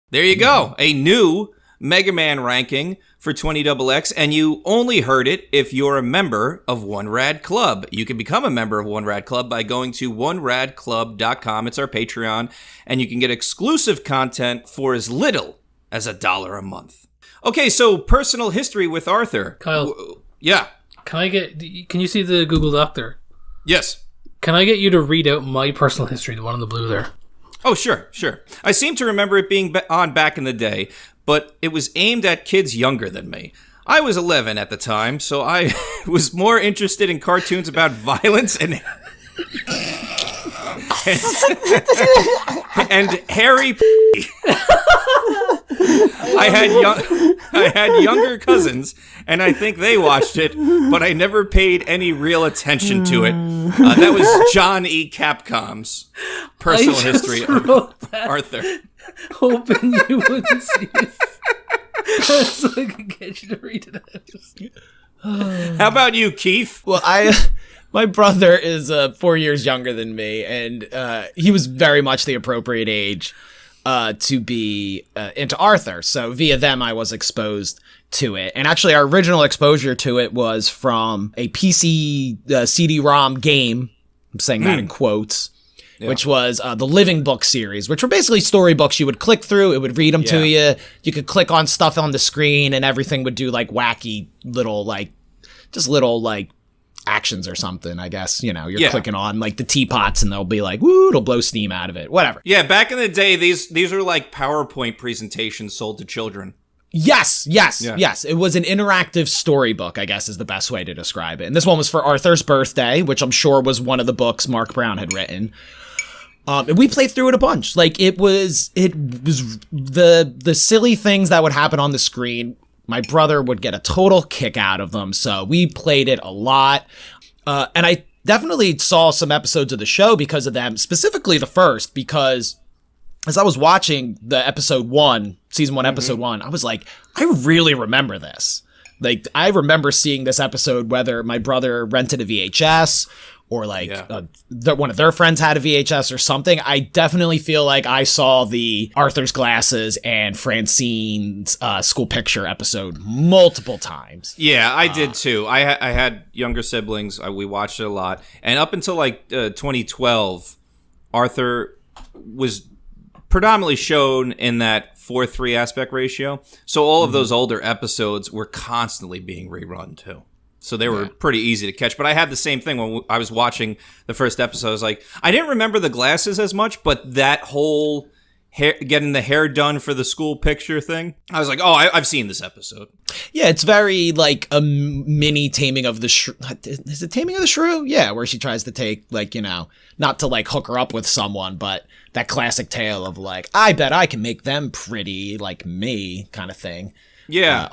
There you go. A new Mega Man ranking for 20XX, and you only heard it if you're a member of One Rad Club. You can become a member of One Rad Club by going to oneradclub.com. It's our Patreon, and you can get exclusive content for as little as $1 a month. Okay, so personal history with Arthur. Kyle. Yeah. Can you see the Google Doc there? Yes. Can I get you to read out my personal history, the one in the blue there? Oh, sure. I seem to remember it being on back in the day, but it was aimed at kids younger than me. I was 11 at the time, so I was more interested in cartoons about violence and hairy. I had younger cousins, and I think they watched it, but I never paid any real attention to it. That was John E. Capcom's personal history of Arthur. Hoping you wouldn't see it. So I could get you to read it out. How about you, Keith? Well, my brother is 4 years younger than me, and he was very much the appropriate age to be into Arthur. So via them, I was exposed to it. And actually, our original exposure to it was from a PC CD-ROM game. I'm saying that in quotes. Yeah. Which was the Living Book series, which were basically storybooks. You would click through, it would read them to you. You could click on stuff on the screen, and everything would do like wacky little actions or something, I guess. You know, you're clicking on like the teapots, and they'll be like, woo, it'll blow steam out of it, whatever. Yeah, back in the day, these are like PowerPoint presentations sold to children. Yes. It was an interactive storybook, I guess is the best way to describe it. And this one was for Arthur's birthday, which I'm sure was one of the books Mark Brown had written. And we played through it a bunch. Like it was the silly things that would happen on the screen. My brother would get a total kick out of them. So we played it a lot. And I definitely saw some episodes of the show because of them, specifically the first, because as I was watching the season 1, episode 1, I was like, I really remember this. Like, I remember seeing this episode, whether my brother rented a VHS or like one of their friends had a VHS or something. I definitely feel like I saw the Arthur's Glasses and Francine's school picture episode multiple times. Yeah, I did too. I had younger siblings. We watched it a lot. And up until like 2012, Arthur was predominantly shown in that 4:3 aspect ratio. So all of those older episodes were constantly being rerun too. So they were pretty easy to catch. But I had the same thing when I was watching the first episode. I was like, I didn't remember the glasses as much, but that whole getting the hair done for the school picture thing, I was like, oh, I've seen this episode. Yeah, it's very like a mini Taming of the Shrew. Is it Taming of the Shrew? Yeah, where she tries to take, like, you know, not to like hook her up with someone, but that classic tale of like, I bet I can make them pretty like me kind of thing. Yeah.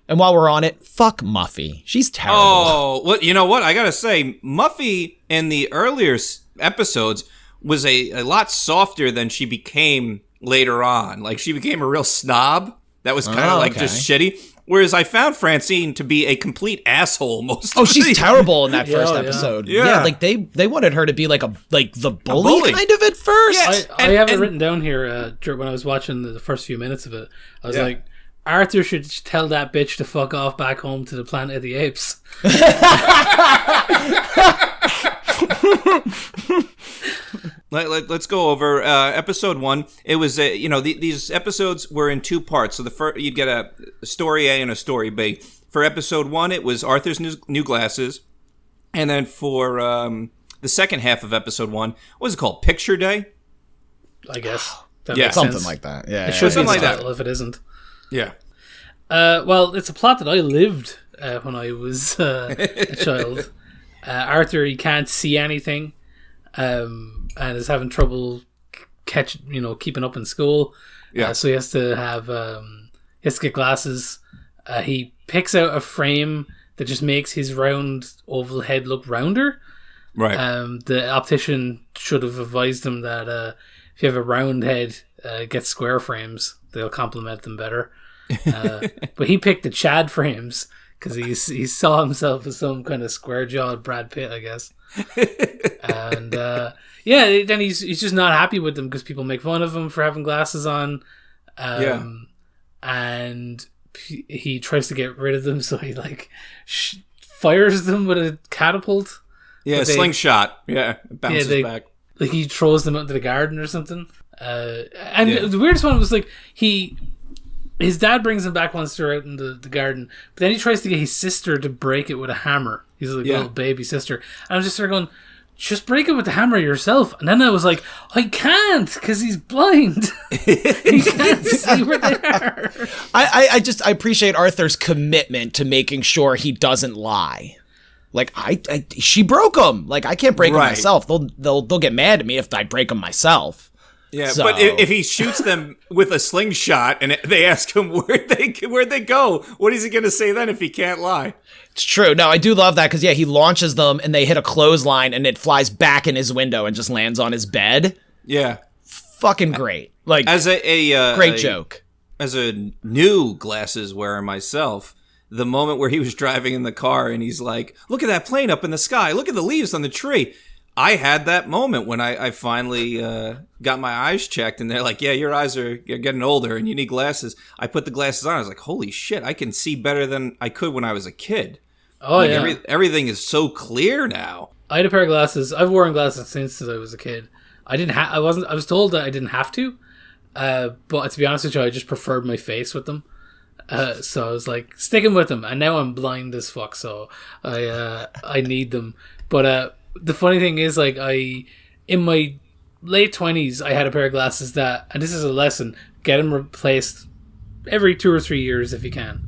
And while we're on it, fuck Muffy. She's terrible. Oh, well, you know what? I gotta say, Muffy in the earlier episodes was a lot softer than she became later on. Like, she became a real snob. That was kind of just shitty. Whereas I found Francine to be a complete asshole most of the time. She's terrible in that first episode. Yeah, like they wanted her to be like the bully kind of at first. Yes. I have it written down here when I was watching the first few minutes of it. I was like, Arthur should tell that bitch to fuck off back home to the Planet of the Apes. Let's go over episode 1. It was these episodes were in 2 parts. So the first, you'd get a story A and a story B. For episode 1, it was Arthur's new glasses, and then for the second half of episode 1, what was it called? Picture Day, I guess. Something like that. Yeah, it should be like the title if it isn't. Yeah. Well, it's a plot that I lived when I was a child. Arthur, he can't see anything, and is having trouble keeping up in school. Yeah. So he has to get glasses. He picks out a frame that just makes his round oval head look rounder. Right. The optician should have advised him that if you have a round head, get square frames. They'll complement them better. But he picked the Chad frames because he saw himself as some kind of square-jawed Brad Pitt, I guess. And then he's just not happy with them because people make fun of him for having glasses on. And he tries to get rid of them, so he like fires them with a catapult. Yeah, slingshot. Yeah, it bounces back. Like he throws them out into the garden or something. The weirdest one was like his dad brings him back once they're out in the garden, but then he tries to get his sister to break it with a hammer. He's like little baby sister, and I was just sort of going, just break it with the hammer yourself. And then I was like, I can't, because he's blind. He can't see where they are. I appreciate Arthur's commitment to making sure he doesn't lie. Like she broke them. Like I can't break them myself. They'll get mad at me if I break them myself. Yeah, so. But if he shoots them with a slingshot and they ask him where'd they go, what is he going to say then if he can't lie? It's true. No, I do love that because he launches them and they hit a clothesline and it flies back in his window and just lands on his bed. Yeah, fucking great. Like as a great joke. As a new glasses wearer myself, the moment where he was driving in the car and he's like, "Look at that plane up in the sky! Look at the leaves on the tree." I had that moment when I finally got my eyes checked, and they're like, "Yeah, you're getting older, and you need glasses." I put the glasses on. I was like, "Holy shit! I can see better than I could when I was a kid." Oh like, yeah, everything is so clear now. I had a pair of glasses. I've worn glasses since I was a kid. I was told that I didn't have to, but to be honest with you, I just preferred my face with them. So I was like sticking with them, and now I'm blind as fuck. So I need them, but. The funny thing is, like, in my late 20s, I had a pair of glasses that, and this is a lesson, get them replaced every 2 or 3 years if you can.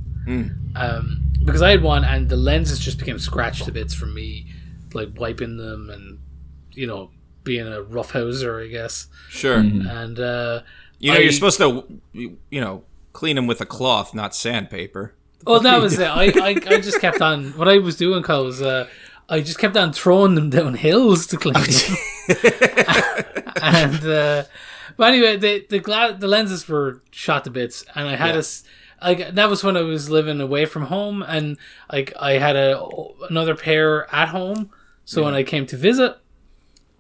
Because I had one, and the lenses just became scratched to bits from me, like, wiping them and, being a roughhouser, I guess. Sure. Mm-hmm. And, you're supposed to, clean them with a cloth, not sandpaper. Well, that was it. I just kept on, what I was doing, Kyle, was... I just kept on throwing them down hills to clean them. And but anyway, the lenses were shot to bits, and I had that was when I was living away from home, and like I had another pair at home. So when I came to visit,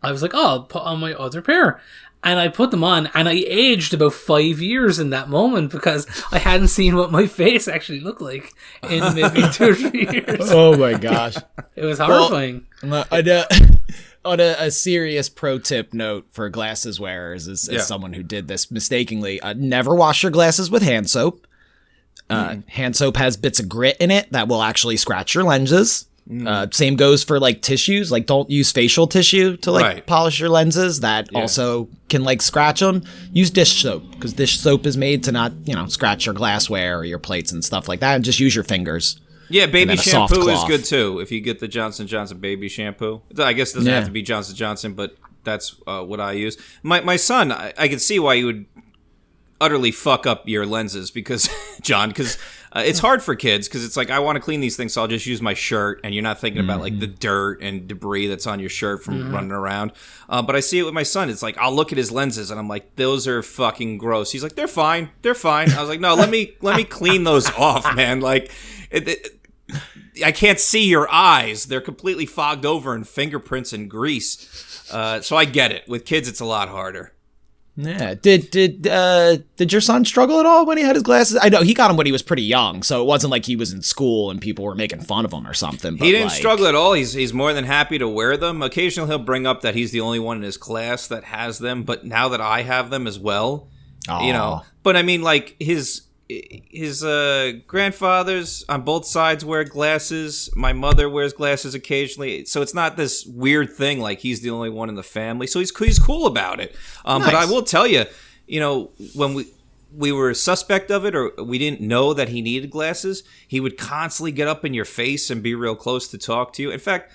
I was like, "Oh, I'll put on my other pair." And I put them on, and I aged about 5 years in that moment because I hadn't seen what my face actually looked like in maybe 2 or 3 years. Oh my gosh. It was horrifying. Well, on a serious pro tip note for glasses wearers, as someone who did this mistakenly, never wash your glasses with hand soap. Hand soap has bits of grit in it that will actually scratch your lenses. Same goes for like tissues. Like don't use facial tissue to polish your lenses. That also can like scratch them. Use dish soap because dish soap is made to not scratch your glassware or your plates and stuff like that. And just use your fingers. Yeah, baby shampoo is good too. If you get the Johnson & Johnson baby shampoo, I guess it doesn't have to be Johnson & Johnson, but that's what I use. My son, I can see why you would utterly fuck up your lenses because it's hard for kids because it's like I want to clean these things, so I'll just use my shirt, and you're not thinking about like the dirt and debris that's on your shirt from running around. But I see it with my son. It's like I'll look at his lenses and I'm like, those are fucking gross. He's like, they're fine. I was like, no, let me clean those off, man. Like, I can't see your eyes. They're completely fogged over in fingerprints and grease. So I get it. With kids, it's a lot harder. Yeah. Did your son struggle at all when he had his glasses? I know he got them when he was pretty young, so it wasn't like he was in school and people were making fun of him or something. But he didn't struggle at all. He's more than happy to wear them. Occasionally he'll bring up that he's the only one in his class that has them, but now that I have them as well, But I mean, like his grandfathers on both sides wear glasses. My mother wears glasses occasionally, so it's not this weird thing like he's the only one in the family. So he's cool about it. Nice. But I will tell you, when we were suspect of it or we didn't know that he needed glasses, he would constantly get up in your face and be real close to talk to you. In fact,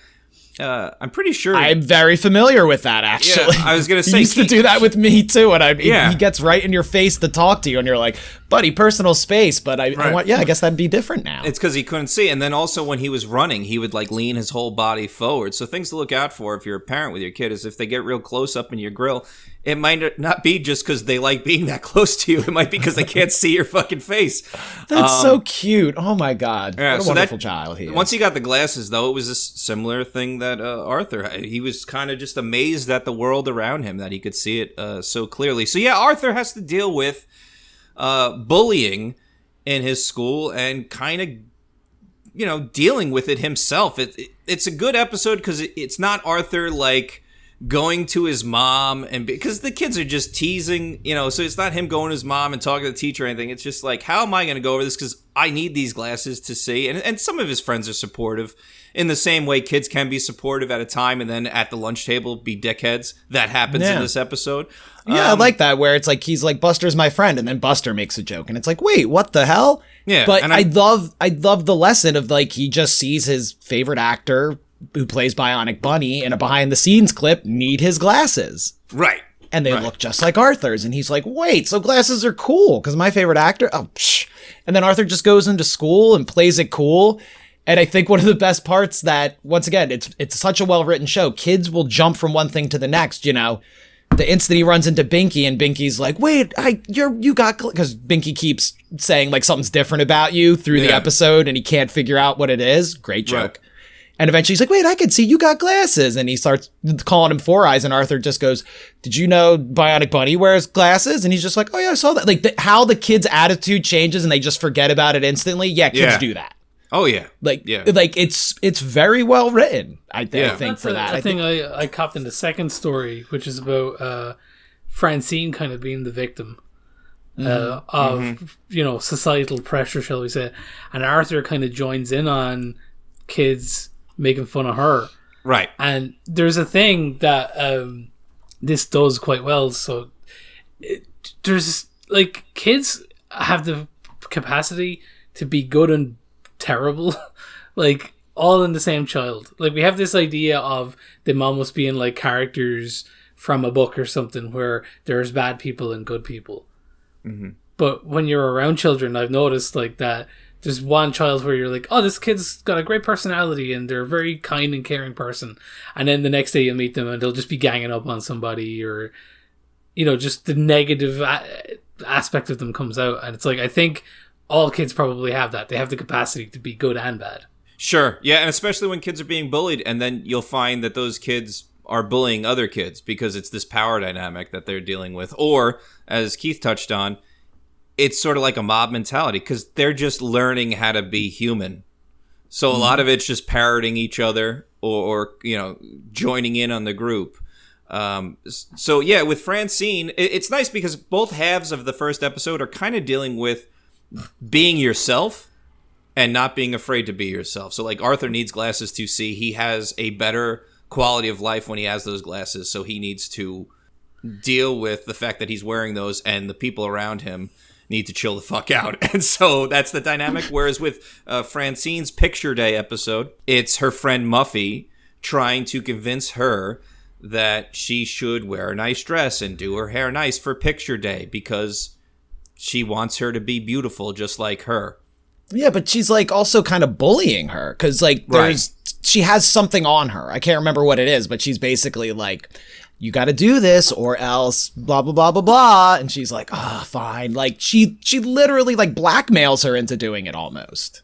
I'm pretty sure I'm very familiar with that. Actually, I was gonna say he used to do that with me too. And he gets right in your face to talk to you, and you're like, "Buddy, personal space." But I guess that'd be different now. It's because he couldn't see, and then also when he was running, he would like lean his whole body forward. So things to look out for if you're a parent with your kid is if they get real close up in your grill. It might not be just because they like being that close to you. It might be because they can't see your fucking face. That's so cute. Oh my God. What a wonderful child he is. Once he got the glasses, though, it was a similar thing that Arthur, he was kind of just amazed at the world around him, that he could see it so clearly. So yeah, Arthur has to deal with bullying in his school and kind of, dealing with it himself. It's a good episode because it's not Arthur like going to his mom, and because the kids are just teasing, so it's not him going to his mom and talking to the teacher or anything. It's just like, how am I going to go over this because I need these glasses to see? And some of his friends are supportive in the same way kids can be supportive at a time and then at the lunch table be dickheads. That happens in this episode. Yeah, I like that, where it's like he's like, Buster's my friend, and then Buster makes a joke, and it's like, wait, what the hell? Yeah, but I love the lesson of like he just sees his favorite actor who plays Bionic Bunny in a behind the scenes clip need his glasses. Right. And they look just like Arthur's, and he's like, wait, so glasses are cool because my favorite actor. Oh, psh. And then Arthur just goes into school and plays it cool. And I think one of the best parts that, once again, it's such a well-written show. Kids will jump from one thing to the next, The instant he runs into Binky and Binky's like, wait, you got, because Binky keeps saying like something's different about you through the episode and he can't figure out what it is. Great joke. Right. And eventually he's like, wait, I can see you got glasses. And he starts calling him Four Eyes, and Arthur just goes, did you know Bionic Bunny wears glasses? And he's just like, oh yeah, I saw that. Like how the kid's attitude changes and they just forget about it instantly. Yeah, kids do that. Oh yeah. Like it's very well written, I think, that's for that. I think I copped in the second story, which is about Francine kind of being the victim of societal pressure, shall we say. And Arthur kind of joins in on kids making fun of her. Right. And there's a thing that this does quite well. So there's like kids have the capacity to be good and terrible, like all in the same child. Like we have this idea of them almost being like characters from a book or something where there's bad people and good people. Mm-hmm. But when you're around children, I've noticed like that there's one child where you're like, oh, this kid's got a great personality and they're a very kind and caring person. And then the next day you'll meet them and they'll just be ganging up on somebody, or, just the negative aspect of them comes out. And it's like, I think all kids probably have that. They have the capacity to be good and bad. Sure. Yeah. And especially when kids are being bullied, and then you'll find that those kids are bullying other kids because it's this power dynamic that they're dealing with. Or, as Keith touched on, it's sort of like a mob mentality because they're just learning how to be human. So a lot of it's just parroting each other or joining in on the group. So yeah, with Francine, it's nice because both halves of the first episode are kind of dealing with being yourself and not being afraid to be yourself. So like Arthur needs glasses to see. He has a better quality of life when he has those glasses. So he needs to deal with the fact that he's wearing those, and the people around him need to chill the fuck out. And so that's the dynamic. Whereas with Francine's Picture Day episode, it's her friend Muffy trying to convince her that she should wear a nice dress and do her hair nice for Picture Day because she wants her to be beautiful just like her. Yeah, but she's like also kind of bullying her because like she has something on her. I can't remember what it is, but she's basically like, you got to do this or else blah, blah, blah, blah, blah. And she's like, fine. Like she literally like blackmails her into doing it almost.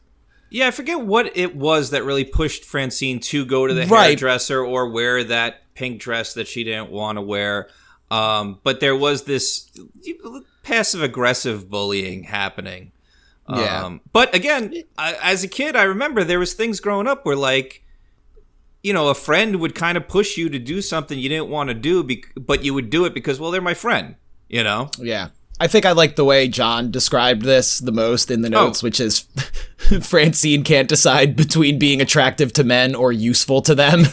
Yeah, I forget what it was that really pushed Francine to go to the hairdresser or wear that pink dress that she didn't want to wear. But there was this passive-aggressive bullying happening. Yeah. But again, as a kid, I remember there was things growing up where like, a friend would kind of push you to do something you didn't want to do, but you would do it because, well, they're my friend, Yeah. I think I like the way John described this the most in the notes, which is Francine can't decide between being attractive to men or useful to them.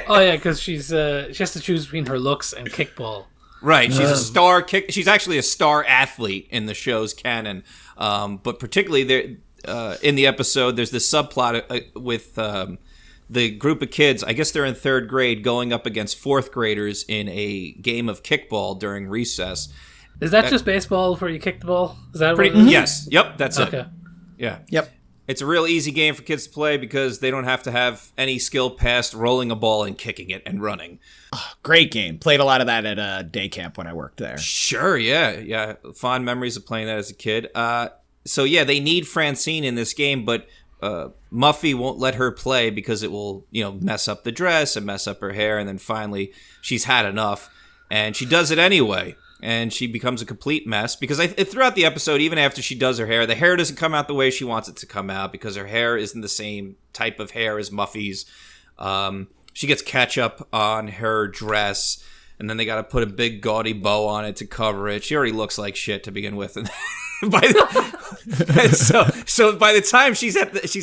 Oh, yeah, because she has to choose between her looks and kickball. Right. She's a star she's actually a star athlete in the show's canon. But particularly there in the episode, there's this subplot with the group of kids, I guess they're in third grade, going up against fourth graders in a game of kickball during recess. Is that just baseball where you kick the ball? Is that what it is? Yes. Yep, that's it. Yeah. Yep. It's a real easy game for kids to play because they don't have to have any skill past rolling a ball and kicking it and running. Oh, great game. Played a lot of that at day camp when I worked there. Sure, yeah. Yeah, fond memories of playing that as a kid. So yeah, they need Francine in this game, but Muffy won't let her play because it will, mess up the dress and mess up her hair, and then finally she's had enough, and she does it anyway. and she becomes a complete mess because throughout the episode, even after she does her hair, the hair doesn't come out the way she wants it to come out because her hair isn't the same type of hair as Muffy's. She gets ketchup on her dress, and then they got to put a big gaudy bow on it to cover it. She already looks like shit to begin with. And so by the time she's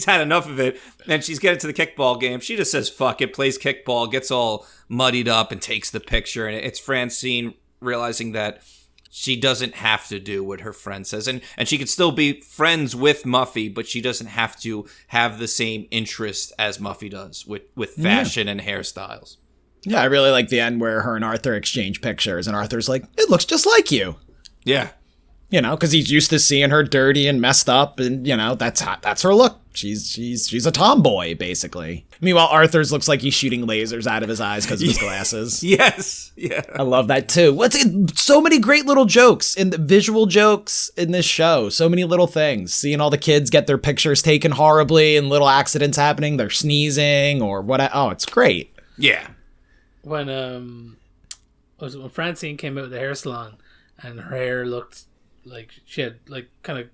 had enough of it and she's getting to the kickball game, she just says fuck it, plays kickball, gets all muddied up and takes the picture. And it's Francine realizing that she doesn't have to do what her friend says, and she can still be friends with Muffy, but she doesn't have to have the same interest as Muffy does with fashion and hairstyles. Yeah, I really like the end where her and Arthur exchange pictures, and Arthur's like, "It looks just like you." Yeah. You know, because he's used to seeing her dirty and messed up, and you know that's her look. She's a tomboy, basically. Meanwhile, Arthur's looks like he's shooting lasers out of his eyes because of his glasses. Yes, yeah. I love that too. So many great little jokes in the visual jokes in this show. So many little things. Seeing all the kids get their pictures taken horribly and little accidents happening. They're sneezing or what? Oh, it's great. Yeah. When when Francine came out of the hair salon and her hair looked like she had like kind of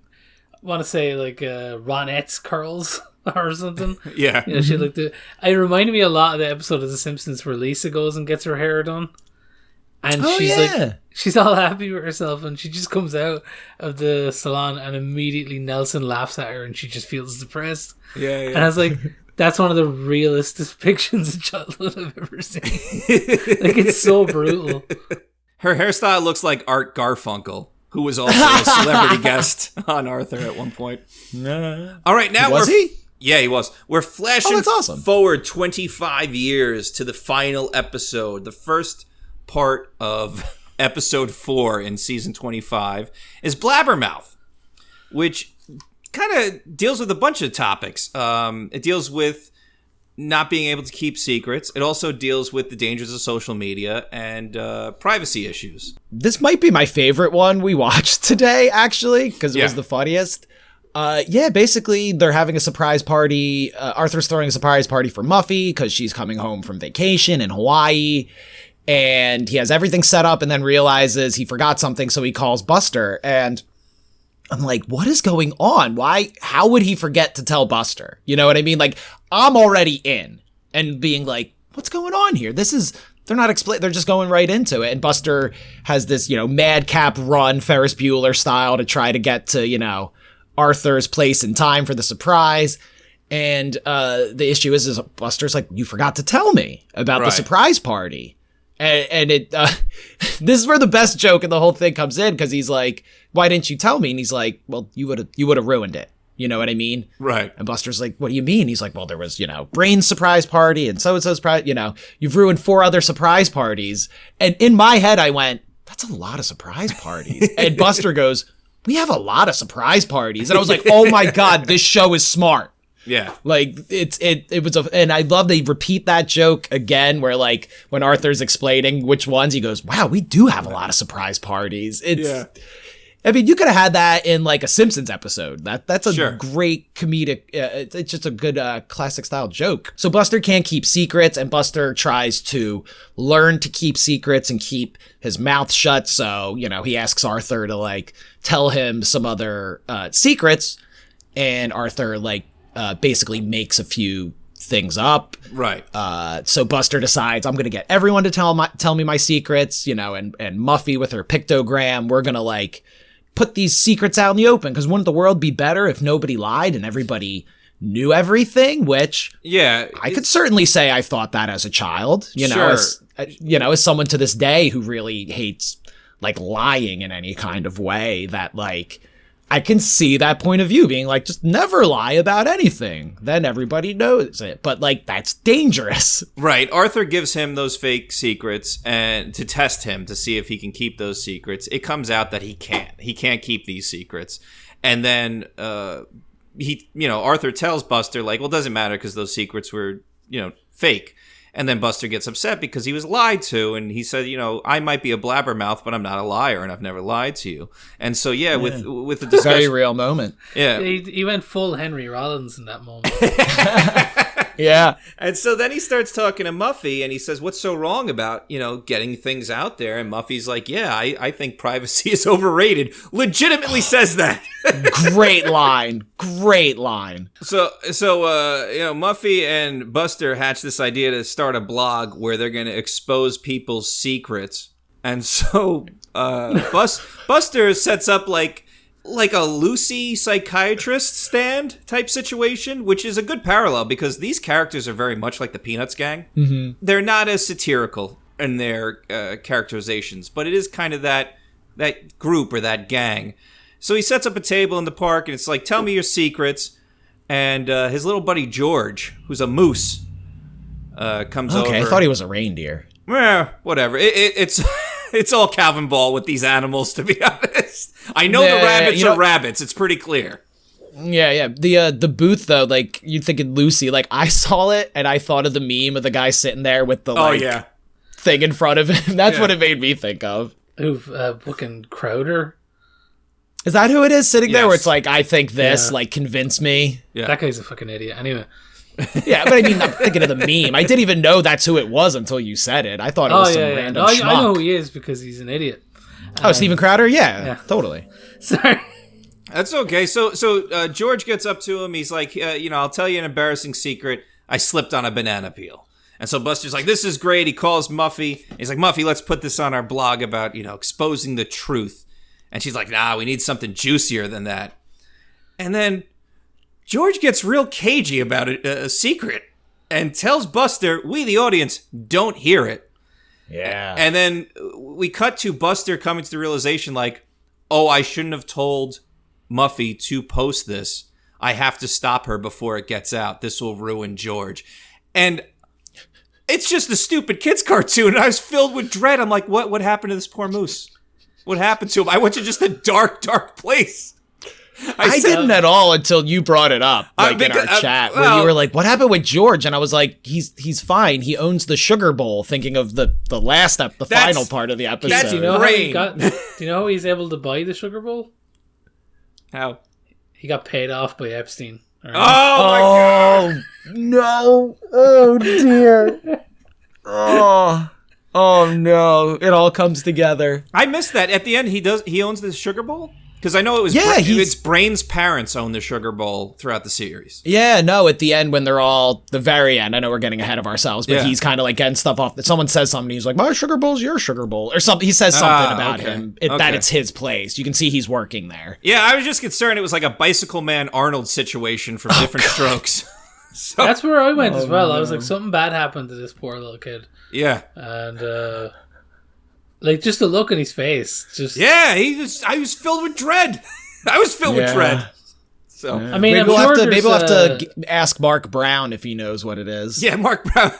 want to say like Ronettes curls or something. Yeah. You know, she looked. It reminded me a lot of the episode of The Simpsons where Lisa goes and gets her hair done, and she's all happy with herself, and she just comes out of the salon, and immediately Nelson laughs at her, and she just feels depressed. Yeah. And I was like, that's one of the realest depictions of childhood I've ever seen. Like, it's so brutal. Her hairstyle looks like Art Garfunkel, who was also a celebrity guest on Arthur at one point. All right, now was he? Yeah, he was. We're flashing that's awesome. forward 25 years to the final episode. The first part of episode 4 in season 25 is Blabbermouth, which kind of deals with a bunch of topics. It deals with not being able to keep secrets. It also deals with the dangers of social media and privacy issues. This might be my favorite one we watched today, actually, because it was the funniest. Basically, they're having a surprise party. Arthur's throwing a surprise party for Muffy because she's coming home from vacation in Hawaii. And he has everything set up and then realizes he forgot something, so he calls Buster. And I'm like, what is going on? Why? How would he forget to tell Buster? You know what I mean? Like, I'm already in and being like, what's going on here? They're not explaining. They're just going right into it. And Buster has this, madcap run, Ferris Bueller style, to try to get to, Arthur's place in time for the surprise. And the issue is Buster's like, you forgot to tell me about the surprise party. And it this is where the best joke in the whole thing comes in, because he's like, why didn't you tell me? And he's like, well, you would have ruined it. You know what I mean? Right. And Buster's like, what do you mean? He's like, well, there was, Brain's surprise party and so-and-so's surprise, you've ruined 4 other surprise parties. And in my head, I went, that's a lot of surprise parties. And Buster goes, we have a lot of surprise parties. And I was like, oh my God, this show is smart. Yeah. Like, it was and I love they repeat that joke again, where like when Arthur's explaining which ones, he goes, wow, we do have a lot of surprise parties. I mean, you could have had that in like a Simpsons episode. That's a great comedic, it's just a good classic style joke. So Buster can't keep secrets, and Buster tries to learn to keep secrets and keep his mouth shut. So, he asks Arthur to like tell him some other secrets, and Arthur like basically makes a few things up. Right. So Buster decides, I'm going to get everyone to tell me my secrets, and Muffy with her pictogram, we're going to like put these secrets out in the open, because wouldn't the world be better if nobody lied and everybody knew everything? Which I could certainly say I thought that as a child, as someone to this day who really hates like lying in any kind of way, that like I can see that point of view, being like, just never lie about anything. Then everybody knows it. But like, that's dangerous. Right. Arthur gives him those fake secrets and to test him to see if he can keep those secrets. It comes out that he can't. He can't keep these secrets. And then Arthur tells Buster like, well, it doesn't matter because those secrets were, fake. And then Buster gets upset because he was lied to, and he said, I might be a blabbermouth, but I'm not a liar, and I've never lied to you. And so, with the discussion, very real moment. Yeah, he went full Henry Rollins in that moment. Yeah. And so then he starts talking to Muffy, and he says, what's so wrong about, getting things out there? And Muffy's like, yeah, I think privacy is overrated. Legitimately says that. Great line. Great line. So Muffy and Buster hatch this idea to start a blog where they're going to expose people's secrets. And so Buster sets up like a Lucy psychiatrist stand type situation, which is a good parallel because these characters are very much like the Peanuts gang. Mm-hmm. They're not as satirical in their characterizations, but it is kind of that group or that gang. So he sets up a table in the park, and it's like, tell me your secrets. And his little buddy George, who's a moose, comes over. Okay, I thought he was a reindeer. Whatever. It's all Calvin Ball with these animals, to be honest. I know the rabbits are rabbits. It's pretty clear. Yeah. The booth though, like you'd think in Lucy, like I saw it and I thought of the meme of the guy sitting there with the thing in front of him. That's what it made me think of. Fucking Crowder. Is that who it is sitting there? Where it's like, I think this, like convince me. Yeah, that guy's a fucking idiot. Anyway. Yeah, but I mean, I'm thinking of the meme. I didn't even know that's who it was until you said it. I thought it was some random schmuck. I know who he is because he's an idiot. Steven Crowder? Yeah, totally. Sorry. That's okay. So George gets up to him. He's like, I'll tell you an embarrassing secret. I slipped on a banana peel. And so Buster's like, this is great. He calls Muffy. He's like, Muffy, let's put this on our blog about, exposing the truth. And she's like, nah, we need something juicier than that. And then George gets real cagey about a secret and tells Buster, we, the audience, don't hear it. Yeah. And then we cut to Buster coming to the realization like, oh, I shouldn't have told Muffy to post this. I have to stop her before it gets out. This will ruin George. And it's just a stupid kid's cartoon. And I was filled with dread. I'm like, what happened to this poor moose? What happened to him? I went to just a dark, dark place. I didn't at all until you brought it up, in our chat, where you were like, what happened with George? And I was like, he's fine. He owns the Sugar Bowl, thinking of the final part of the episode. That's, do you know how he's able to buy the Sugar Bowl? How? He got paid off by Epstein. Right? Oh, my God. No. Oh, dear. Oh, no. It all comes together. I missed that. At the end, he owns the Sugar Bowl? Because I know it was it's Brain's parents own the Sugar Bowl throughout the series. Yeah, no, at the end when they're all, the very end, I know we're getting ahead of ourselves, but he's kind of like getting stuff off. Someone says something, he's like, my Sugar Bowl's your Sugar Bowl, or something. He says something about him, that it's his place. You can see he's working there. Yeah, I was just concerned it was like a Bicycle Man Arnold situation from Different Strokes. So, that's where I went as well. No. I was like, something bad happened to this poor little kid. Yeah. And, just the look on his face. I was filled with dread. I was filled with dread. So I mean, maybe we'll have to ask Mark Brown if he knows what it is. Yeah, Mark Brown.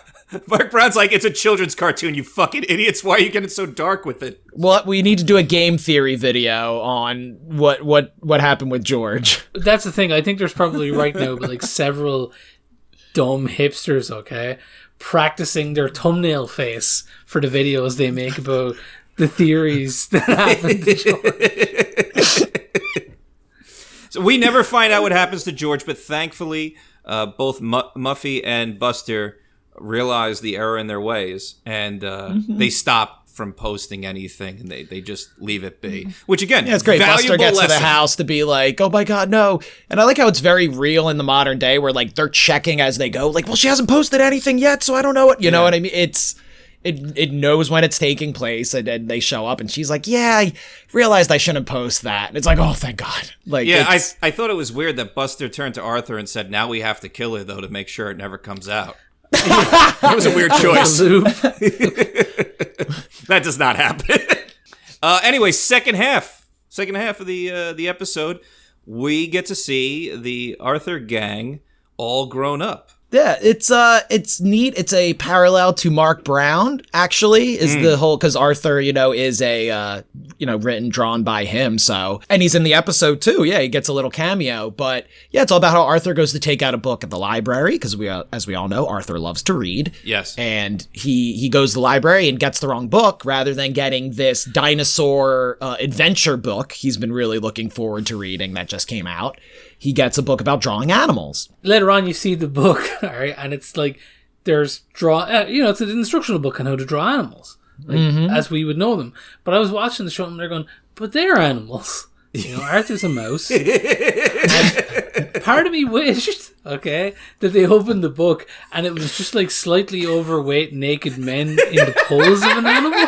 Mark Brown's like, it's a children's cartoon, you fucking idiots. Why are you getting so dark with it? Well, we need to do a game theory video on what happened with George. That's the thing. I think there's probably right now several dumb hipsters, practicing their thumbnail face for the videos they make about the theories that happen to George. So we never find out what happens to George, but thankfully both Muffy and Buster realize the error in their ways, and they stop from posting anything, and they just leave it be. Which again, it's great. Buster gets to the house to be like, "Oh my God, no!" And I like how it's very real in the modern day, where they're checking as they go. Like, well, she hasn't posted anything yet, so I don't know what you know what I mean. It knows when it's taking place, and then they show up, and she's like, "Yeah, I realized I shouldn't post that." And it's like, "Oh, thank God!" I thought it was weird that Buster turned to Arthur and said, "Now we have to kill her though to make sure it never comes out." That was a weird choice. That does not happen. Anyway, second half of the episode, we get to see the Arthur gang all grown up. Yeah, it's neat. It's a parallel to Mark Brown, actually, is the whole, because Arthur, is a, written, drawn by him, so. And he's in the episode, too. Yeah, he gets a little cameo. But, yeah, it's all about how Arthur goes to take out a book at the library, because as we all know, Arthur loves to read. Yes. And he goes to the library and gets the wrong book, rather than getting this dinosaur adventure book he's been really looking forward to reading that just came out. He gets a book about drawing animals. Later on, you see the book all right, and it's like there's it's an instructional book on how to draw animals, like as we would know them. But I was watching the show and they're going, but they're animals. Arthur's a mouse. And part of me wished, that they opened the book and it was just like slightly overweight naked men in the pose of an animal.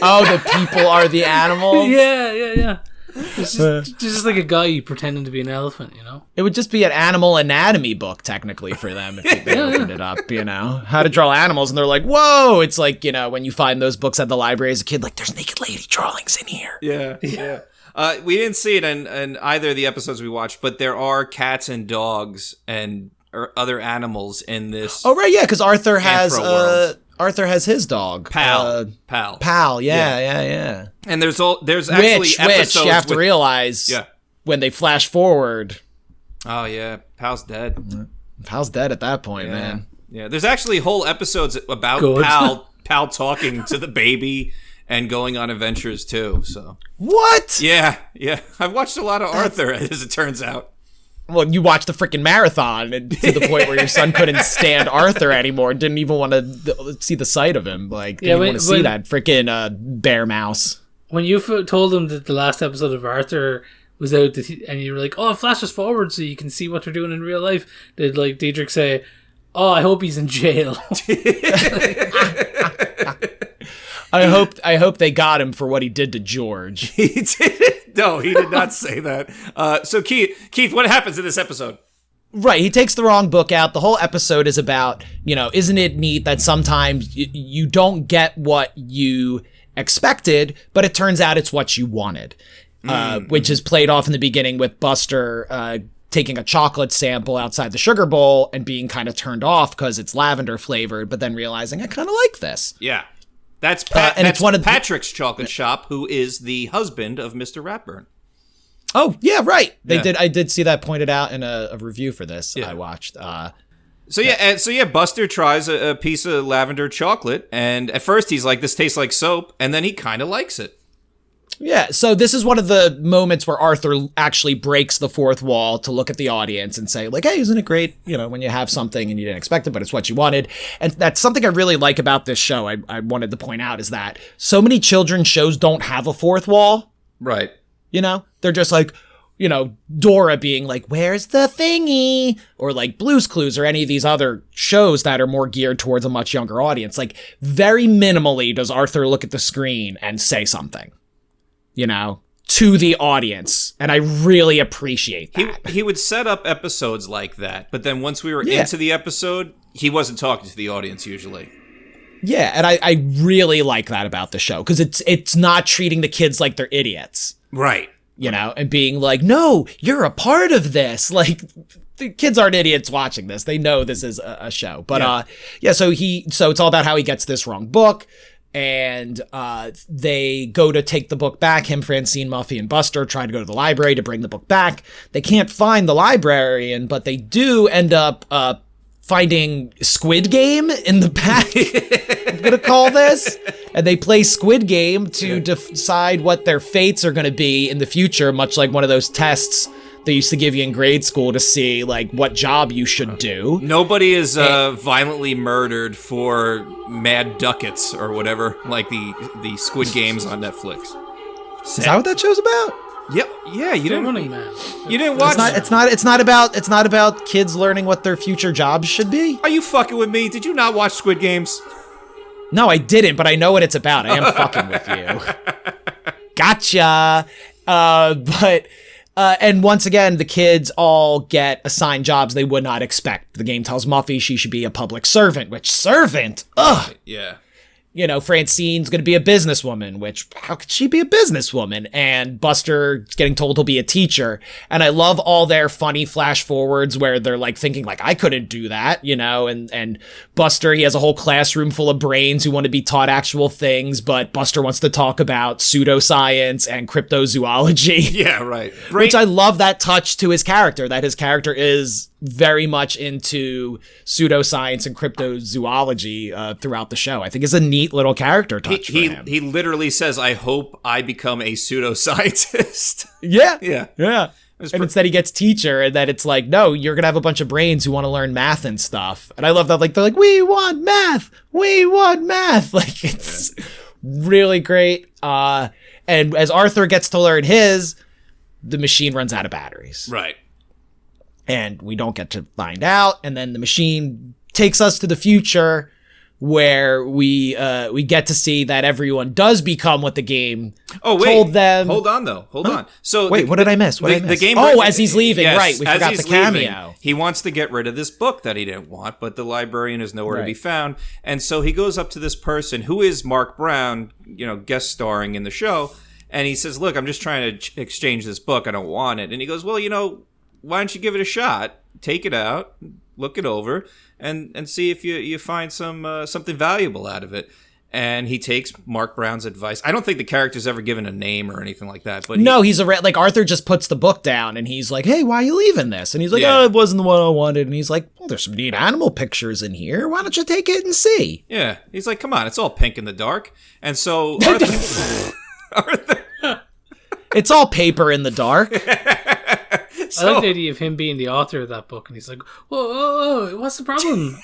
Oh, the people are the animals? Yeah. It's just like a guy pretending to be an elephant, It would just be an animal anatomy book, technically, for them if they opened it up, How to draw animals, and they're like, whoa! It's like, when you find those books at the library as a kid, like, there's naked lady drawings in here. Yeah. We didn't see it in either of the episodes we watched, but there are cats and dogs and other animals in this. Oh, right, yeah, because Arthur has his dog. Pal. Yeah. And there's actually episodes which you have to realize when they flash forward. Oh, yeah. Pal's dead. Pal's dead at that point, man. Yeah, there's actually whole episodes about Pal talking to the baby and going on adventures, too. So what? Yeah. I've watched a lot of Arthur, as it turns out. Well, you watched the freaking marathon and to the point where your son couldn't stand Arthur anymore and didn't even want to see the sight of him. Like, didn't want to see that freaking bear mouse. When you told him that the last episode of Arthur was out and you were like, oh, it flashes forward so you can see what they're doing in real life, did like Diedrich say, oh, I hope he's in jail. I hope they got him for what he did to George. He did. No, he did not say that. So Keith, what happens in this episode? Right, he takes the wrong book out. The whole episode is about, isn't it neat that sometimes you don't get what you expected, but it turns out it's what you wanted, which is played off in the beginning with Buster taking a chocolate sample outside the sugar bowl and being kind of turned off because it's lavender flavored, but then realizing I kind of like this. Yeah. That's it's one of Patrick's chocolate shop, who is the husband of Mr. Ratburn. Oh, yeah, right. I did see that pointed out in a review for this I watched. So Buster tries a piece of lavender chocolate, and at first he's like, this tastes like soap, and then he kind of likes it. Yeah, so this is one of the moments where Arthur actually breaks the fourth wall to look at the audience and say, like, hey, isn't it great, when you have something and you didn't expect it, but it's what you wanted. And that's something I really like about this show, I wanted to point out, is that so many children's shows don't have a fourth wall. Right. They're just like, Dora being like, where's the thingy? Or like Blue's Clues or any of these other shows that are more geared towards a much younger audience. Like, very minimally does Arthur look at the screen and say something. To the audience. And I really appreciate that. He would set up episodes like that, but then once we were into the episode, he wasn't talking to the audience usually. Yeah, and I really like that about the show, because it's not treating the kids like they're idiots. Right. And being like, no, you're a part of this. Like, the kids aren't idiots watching this. They know this is a show. But so it's all about how he gets this wrong book. And they go to take the book back. Him, Francine, Muffy, and Buster try to go to the library to bring the book back. They can't find the librarian, but they do end up finding Squid Game in the back. I'm going to call this. And they play Squid Game to decide what their fates are going to be in the future, much like one of those tests they used to give you in grade school to see, like, what job you should do. Nobody is violently murdered for mad ducats or whatever, like the Squid Games on Netflix. Is that what that show's about? Yeah. You didn't watch. It's not about kids learning what their future jobs should be. Are you fucking with me? Did you not watch Squid Games? No, I didn't, but I know what it's about. I am fucking with you. Gotcha. And once again, the kids all get assigned jobs they would not expect. The game tells Muffy she should be a public servant, which servant? Ugh. Yeah. Francine's going to be a businesswoman, which, how could she be a businesswoman? And Buster's getting told he'll be a teacher. And I love all their funny flash forwards where they're like thinking like, I couldn't do that, and Buster, he has a whole classroom full of brains who want to be taught actual things, but Buster wants to talk about pseudoscience and cryptozoology. Yeah, right. Which I love that touch to his character, that his character is very much into pseudoscience and cryptozoology throughout the show. I think it's a neat little character touch for him. He literally says, I hope I become a pseudoscientist. Yeah. And instead he gets teacher, and then it's like, no, you're gonna have a bunch of brains who want to learn math and stuff. And I love that, like, they're like, we want math. Like, it's really great. And as Arthur gets to learn his, the machine runs out of batteries. Right. And we don't get to find out. And then the machine takes us to the future, where we get to see that everyone does become what the game told them. Hold on, though. Hold on. So wait, what did I miss? The game. Oh, as he's leaving, yes, right? We forgot the cameo. Leaving, he wants to get rid of this book that he didn't want, but the librarian is nowhere to be found. And so he goes up to this person who is Mark Brown, guest starring in the show, and he says, "Look, I'm just trying to exchange this book. I don't want it." And he goes, "Well, why don't you give it a shot? Take it out, look it over, and see if you find something valuable out of it." And he takes Mark Brown's advice. I don't think the character's ever given a name or anything like that. But he's like, Arthur just puts the book down, and he's like, "Hey, why are you leaving this?" And he's like, "Oh, it wasn't the one I wanted." And he's like, "Well, there's some neat animal pictures in here. Why don't you take it and see?" Yeah, he's like, "Come on, it's all pink in the dark." And so Arthur it's all paper in the dark. I like the idea of him being the author of that book, and he's like, "Whoa, what's the problem?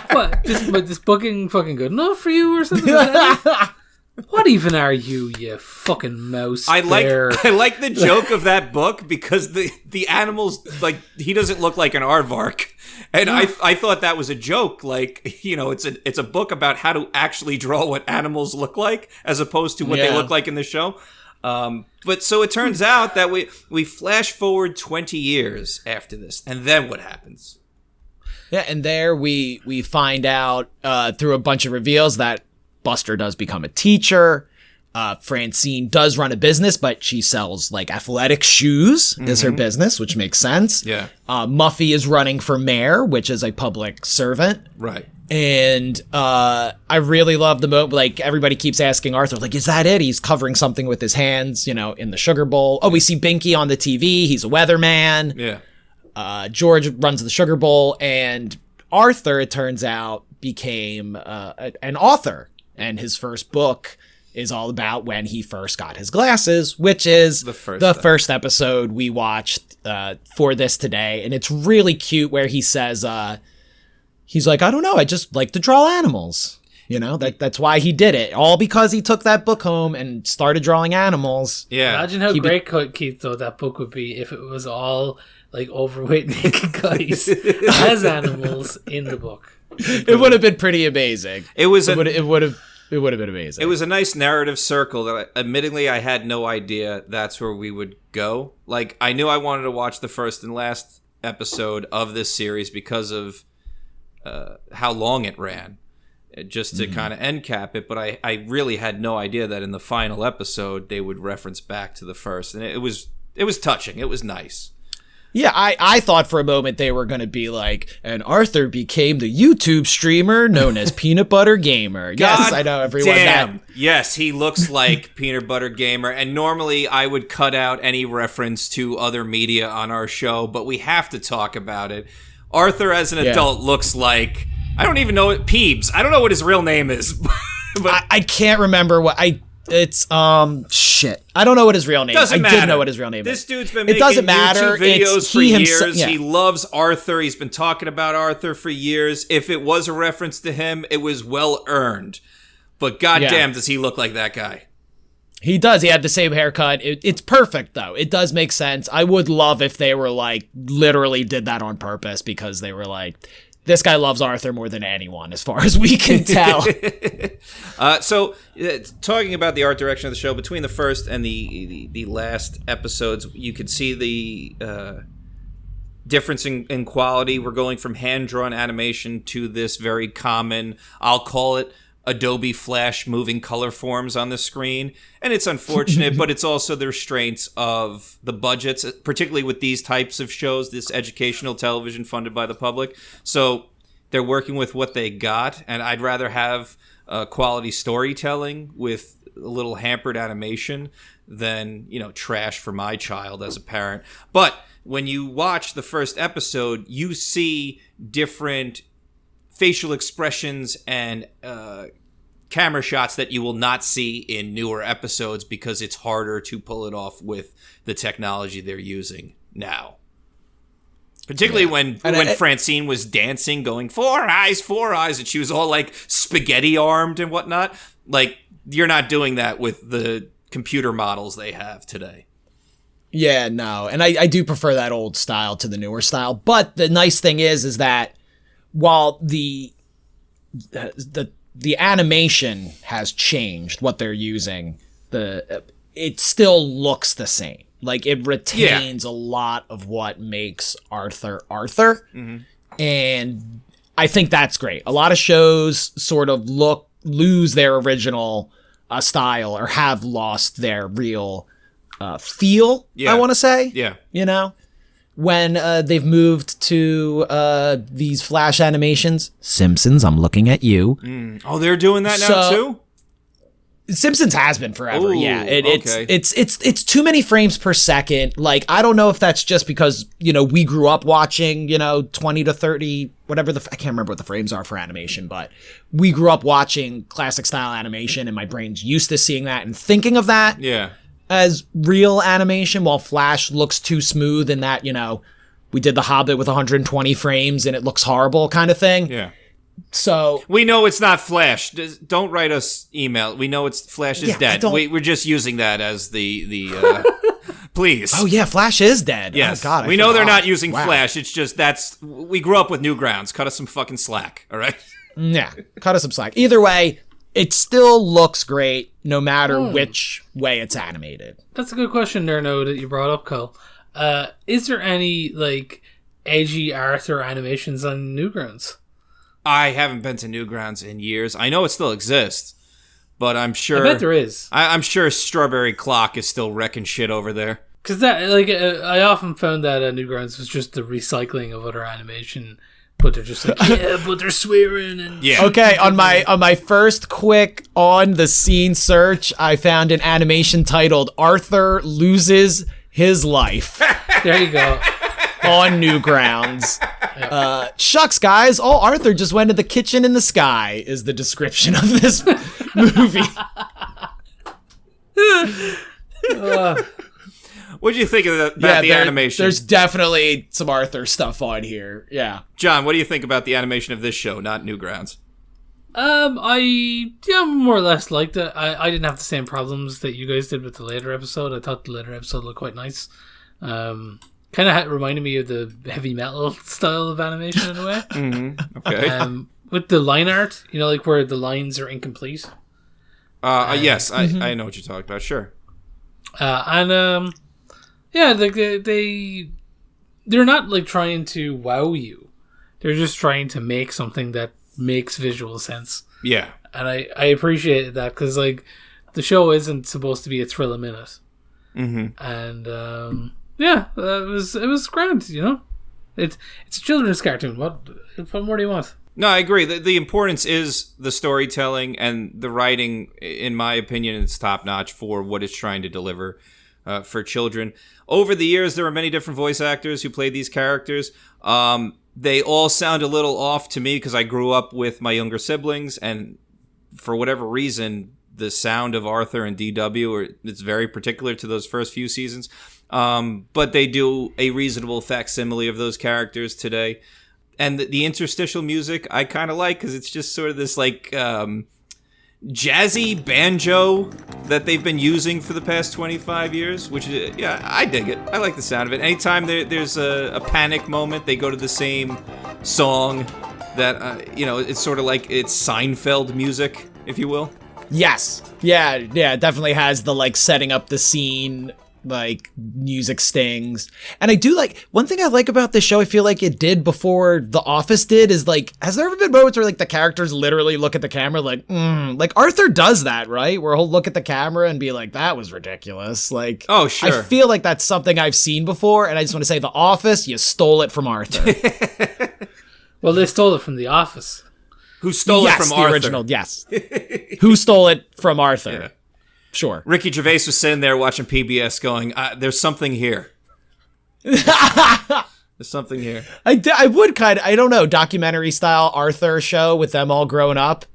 What? This book ain't fucking good enough for you, or something like that? What even are you fucking mouse?" I like the joke of that book because the animals, like, he doesn't look like an aardvark, and I thought that was a joke. Like, it's a book about how to actually draw what animals look like as opposed to what they look like in the show. But so it turns out that we flash forward 20 years after this, and then what happens? Yeah, and there we find out through a bunch of reveals that Buster does become a teacher. Francine does run a business, but she sells like athletic shoes is her business, which makes sense. Yeah. Muffy is running for mayor, which is a public servant. Right. And I really love the moment, like, everybody keeps asking Arthur, like, is that it? He's covering something with his hands, in the sugar bowl. Oh, we see Binky on the TV. He's a weatherman. Yeah. George runs the sugar bowl, and Arthur, it turns out, became an author. And his first book is all about when he first got his glasses, which is the first episode we watched for this today. And it's really cute where he says, he's like, "I don't know, I just like to draw animals." That's why he did it. All because he took that book home and started drawing animals. Yeah. Imagine how great, Keith, though, that book would be if it was all like overweight naked guys as animals in the book. It would have been pretty amazing. It would have been amazing. It was a nice narrative circle that, admittingly, I had no idea that's where we would go. Like, I knew I wanted to watch the first and last episode of this series because of how long it ran, just to kind of end cap it. But I really had no idea that in the final episode they would reference back to the first, and it was touching. It was nice. Yeah, I thought for a moment they were going to be like, and Arthur became the YouTube streamer known as Peanut Butter Gamer. Yes, I know everyone. Damn. Yes, he looks like Peanut Butter Gamer. And normally I would cut out any reference to other media on our show, but we have to talk about it. Arthur as an adult looks like, I don't even know Peebs. I don't know what his real name is. But I can't remember what it's shit. I don't know what his real name is. I did know what his real name is. This dude's been making YouTube videos for years. Yeah. He loves Arthur. He's been talking about Arthur for years. If it was a reference to him, it was well earned. But goddamn, does he look like that guy? He does. He had the same haircut. It's perfect, though. It does make sense. I would love if they were like literally did that on purpose, because they were like, this guy loves Arthur more than anyone, as far as we can tell. So, talking about the art direction of the show, between the first and the last episodes, you could see the difference in quality. We're going from hand-drawn animation to this very common, I'll call it, Adobe Flash moving color forms on the screen. And it's unfortunate, but it's also the restraints of the budgets, particularly with these types of shows, this educational television funded by the public. So they're working with what they got, and I'd rather have quality storytelling with a little hampered animation than, trash for my child as a parent. But when you watch the first episode, you see different facial expressions and camera shots that you will not see in newer episodes because it's harder to pull it off with the technology they're using now. Particularly when Francine was dancing, going, 4 eyes, 4 eyes, and she was all like spaghetti armed and whatnot. Like, you're not doing that with the computer models they have today. Yeah, no. And I do prefer that old style to the newer style. But the nice thing is that while the animation has changed, what they're using, it still looks the same. Like, it retains a lot of what makes Arthur. Mm-hmm. And I think that's great. A lot of shows sort of lose their original style or have lost their real feel, I want to say. Yeah. You know? When they've moved to these Flash animations. Simpsons, I'm looking at you. Oh, they're doing that now, too? Simpsons has been forever. Ooh, yeah, okay. It's too many frames per second. Like, I don't know if that's just because, we grew up watching, 20 to 30, whatever I can't remember what the frames are for animation, but we grew up watching classic style animation, and my brain's used to seeing that and thinking of that as real animation, while Flash looks too smooth in that, we did The Hobbit with 120 frames and it looks horrible kind of thing. Yeah. So we know it's not Flash. Don't write us email. We know Flash is dead. We're just using that as the please. Oh yeah, Flash is dead. Yes. Oh, God, we know they're not using Flash. It's just we grew up with Newgrounds. Cut us some fucking slack. All right. Yeah, cut us some slack. Either way, it still looks great no matter which way it's animated. That's a good question, Nerno, that you brought up, Cole. Is there any edgy Arthur animations on Newgrounds? I haven't been to Newgrounds in years. I know it still exists, but I'm sure... I bet there is. I'm sure Strawberry Clock is still wrecking shit over there. Because I often found that Newgrounds was just the recycling of other animation, but they're just like, but they're swearing and... Yeah. Okay, on my first quick on-the-scene search, I found an animation titled Arthur Loses His Life. There you go. On Newgrounds. Shucks, guys. Oh, Arthur just went to the kitchen in the sky is the description of this movie. What do you think about the animation? There's definitely some Arthur stuff on here. Yeah. John, what do you think about the animation of this show, not Newgrounds? I more or less liked it. I didn't have the same problems that you guys did with the later episode. I thought the later episode looked quite nice. Kind of reminded me of the heavy metal style of animation in a way. Mm-hmm. Okay. With the line art, where the lines are incomplete. Yes, I know what you're talking about. Sure. They're not trying to wow you. They're just trying to make something that makes visual sense. Yeah. And I appreciate that because the show isn't supposed to be a thrill a minute. Mm-hmm. And it was grand. It's a children's cartoon. What more do you want? No, I agree. The importance is the storytelling, and the writing, in my opinion, is top notch for what it's trying to deliver for children. Over the years, there were many different voice actors who played these characters. They all sound a little off to me because I grew up with my younger siblings, and for whatever reason, the sound of Arthur and DW it's very particular to those first few seasons. But they do a reasonable facsimile of those characters today. And the interstitial music I kind of like because it's just sort of this jazzy banjo that they've been using for the past 25 years, which is, I dig it. I like the sound of it. Anytime there's a panic moment, they go to the same song that, it's sort of like it's Seinfeld music, if you will. Yes. Yeah, it definitely has the setting up the scene music stings. And I do one thing I like about this show, I feel like it did before The Office did, is has there ever been moments where the characters literally look at the camera Arthur does that, right? Where he'll look at the camera and be like, that was ridiculous. Oh, sure. I feel like that's something I've seen before, and I just want to say The Office, you stole it from Arthur. Well, they stole it from The Office. Who stole it from Arthur? Original, yes. Who stole it from Arthur? Yeah. Sure. Ricky Gervais was sitting there watching PBS going, there's something here. There's something here. I would I don't know, documentary style Arthur show with them all grown up.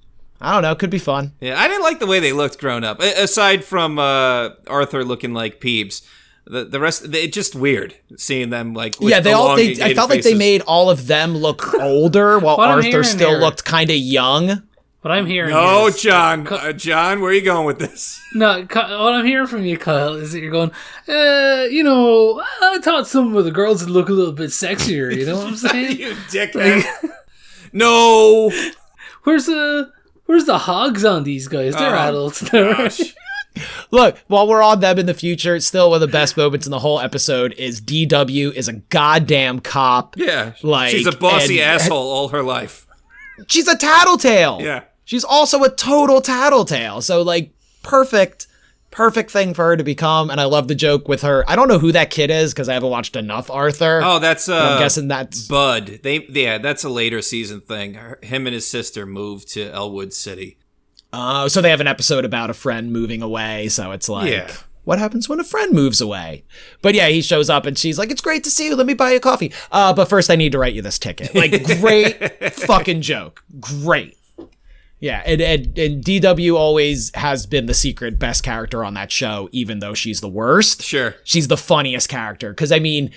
I don't know. Could be fun. Yeah, I didn't like the way they looked grown up. Aside from Arthur looking like Peebs, the rest, it's just weird seeing them like. With I felt like they made all of them look older while Arthur still looked kind of young. What I'm hearing. No, John. John, where are you going with this? No, what I'm hearing from you, Kyle, is that you're going. I thought some of the girls would look a little bit sexier. You know what I'm saying? You dickhead. No. Where's the hogs on these guys? They're adults. Look, while we're on them in the future, still one of the best moments in the whole episode is DW is a goddamn cop. Yeah, she's a bossy asshole all her life. She's a tattletale. Yeah. She's also a total tattletale. So, like, perfect thing for her to become. And I love the joke with her. I don't know who that kid is because I haven't watched enough Arthur. Oh, that's I'm guessing that's Bud. That's a later season thing. Him and his sister moved to Elwood City. So they have an episode about a friend moving away. So it's like, what happens when a friend moves away? But yeah, he shows up and she's like, it's great to see you. Let me buy you a coffee. But first I need to write you this ticket. Like, great fucking joke. Great. Yeah, and DW always has been the secret best character on that show, even though she's the worst. Sure. She's the funniest character. Because, I mean,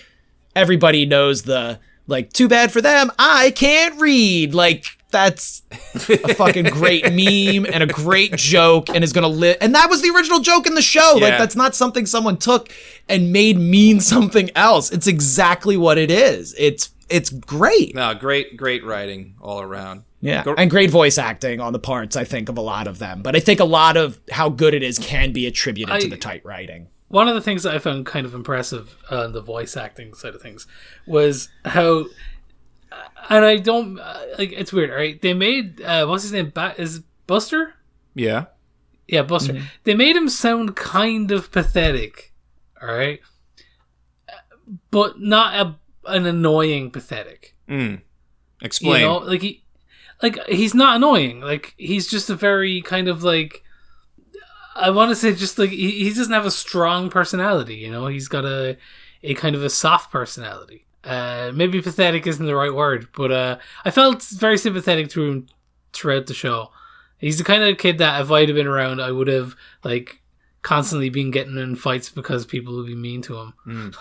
everybody knows the, like, too bad for them, I can't read. Like, that's a fucking great meme and a great joke and is going to live. And that was the original joke in the show. Yeah. Like, that's not something someone took and made mean something else. It's exactly what it is. It's great. No, great writing all around. Yeah, and great voice acting on the parts, I think, of a lot of them. But I think a lot of how good it is can be attributed to the tight writing. One of the things that I found kind of impressive on the voice acting side of things was how, and I don't, it's weird, right? They made, what's his name, is it Buster? Yeah. Yeah, Buster. Mm-hmm. They made him sound kind of pathetic, all right? But not an annoying pathetic. Explain. You know, he's not annoying. Like, he's just a very kind of like, I want to say just like, he doesn't have a strong personality, you know? He's got a kind of a soft personality. Maybe pathetic isn't the right word, but I felt very sympathetic to him throughout the show. He's the kind of kid that if I'd have been around, I would have, like, constantly been getting in fights because people would be mean to him.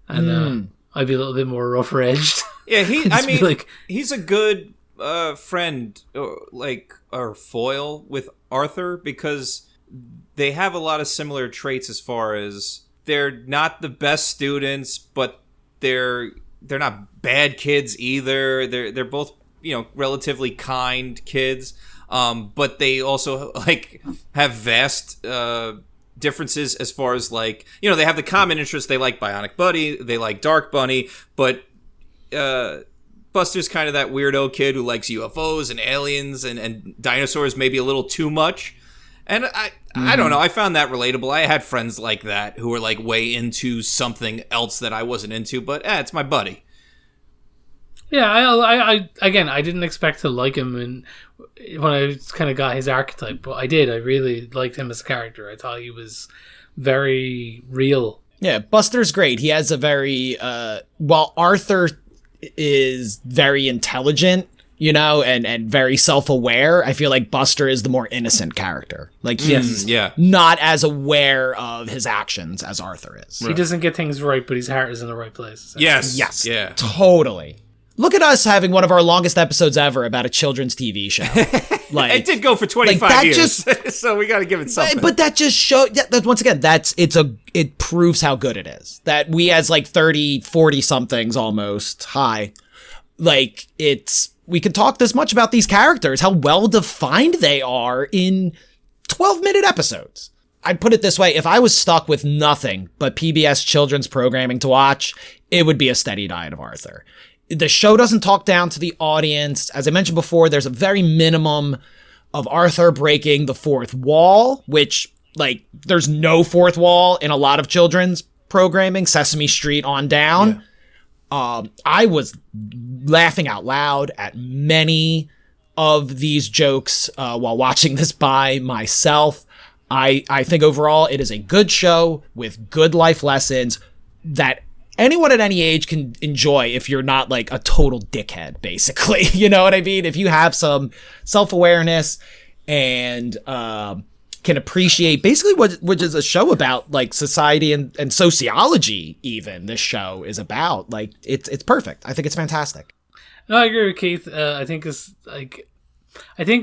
And I'd be a little bit more rougher-edged. Yeah, he's a good friend, or foil with Arthur, because they have a lot of similar traits as far as they're not the best students, but they're not bad kids either. They're both, relatively kind kids, but they also have vast differences as far as they have the common interest. They like Bionic Buddy, they like Dark Bunny, but Buster's kind of that weirdo kid who likes UFOs and aliens and dinosaurs maybe a little too much. And I don't know, I found that relatable. I had friends like that who were way into something else that I wasn't into, but it's my buddy. Yeah, I didn't expect to like him when I kind of got his archetype, but I did. I really liked him as a character. I thought he was very real. Yeah, Buster's great. He has a very, while Arthur is very intelligent, and very self-aware, I feel like Buster is the more innocent character. He's not as aware of his actions as Arthur is. He doesn't get things right, but his heart is in the right place. Yes. Yeah. Totally. Look at us having one of our longest episodes ever about a children's TV show. It did go for 25 years, so we got to give it something. But that just shows, once again, it proves how good it is. That we as 30, 40 somethings almost, we could talk this much about these characters, how well defined they are in 12-minute episodes. I'd put it this way, if I was stuck with nothing but PBS children's programming to watch, it would be A Steady Diet of Arthur. The show doesn't talk down to the audience. As I mentioned before, there's a very minimum of Arthur breaking the fourth wall, which, there's no fourth wall in a lot of children's programming, Sesame Street on down. Yeah. I was laughing out loud at many of these jokes while watching this by myself. I think overall it is a good show with good life lessons that anyone at any age can enjoy if you're not a total dickhead, basically. You know what I mean? If you have some self-awareness and can appreciate basically which is a show about like society and sociology. Even this show is about like it's perfect. I think it's fantastic. No, I agree with Keith. I think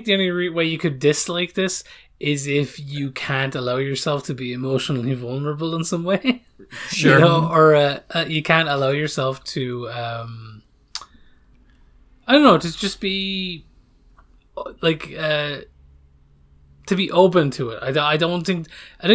the only way you could dislike this is if you can't allow yourself to be emotionally vulnerable in some way. Sure. Or you can't allow yourself to, I don't know, to just be, like, to be open to it. I think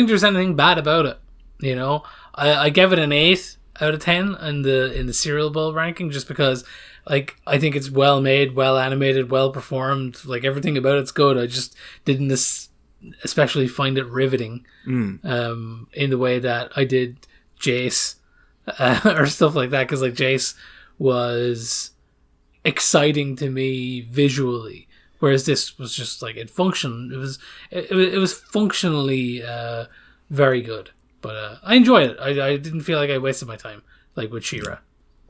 there's anything bad about it, you know? I gave it an 8 out of 10 in the Cereal Bowl ranking just because, like, I think it's well made, well animated, well performed. Like, everything about it's good. I just didn't especially find it riveting in the way that I did Jace or stuff like that, because like Jace was exciting to me visually, whereas this was just like it functioned. It was functionally very good, but I enjoyed it. I didn't feel like I wasted my time like with She-Ra.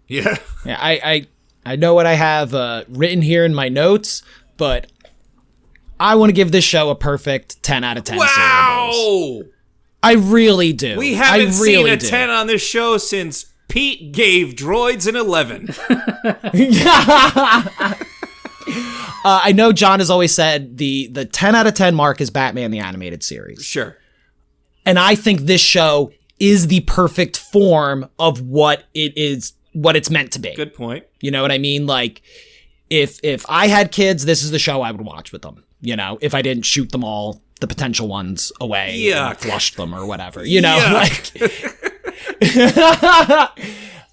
Yeah. I know what I have written here in my notes, but I want to give this show a perfect 10 out of 10. Wow! I really do. We haven't seen a 10 on this show since Pete gave Droids an 11. I know John has always said the 10 out of 10 mark is Batman the Animated Series. Sure. And I think this show is the perfect form of what it's meant to be. Good point. You know what I mean? Like, if I had kids, this is the show I would watch with them. You know, if I didn't shoot them all, the potential ones away, and flushed them or whatever. You know, like.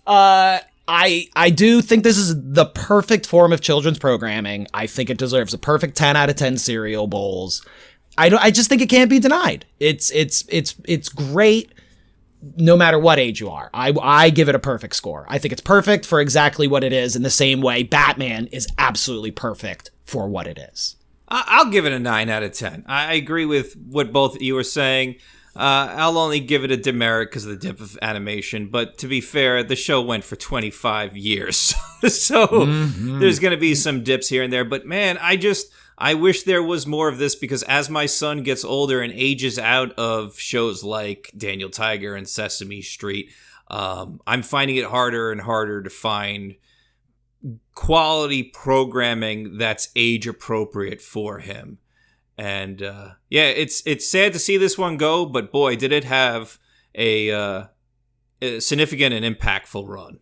I do think this is the perfect form of children's programming. I think it deserves a perfect 10 out of 10 Cereal Bowls. I just think it can't be denied. It's great. No matter what age you are, I give it a perfect score. I think it's perfect for exactly what it is, in the same way Batman is absolutely perfect for what it is. I'll give it a 9 out of 10. I agree with what both of you were saying. I'll only give it a demerit because of the dip of animation. But to be fair, the show went for 25 years. So there's going to be some dips here and there. But man, I wish there was more of this, because as my son gets older and ages out of shows like Daniel Tiger and Sesame Street, I'm finding it harder and harder to find quality programming that's age appropriate for him. And it's sad to see this one go, but boy, did it have a significant and impactful run.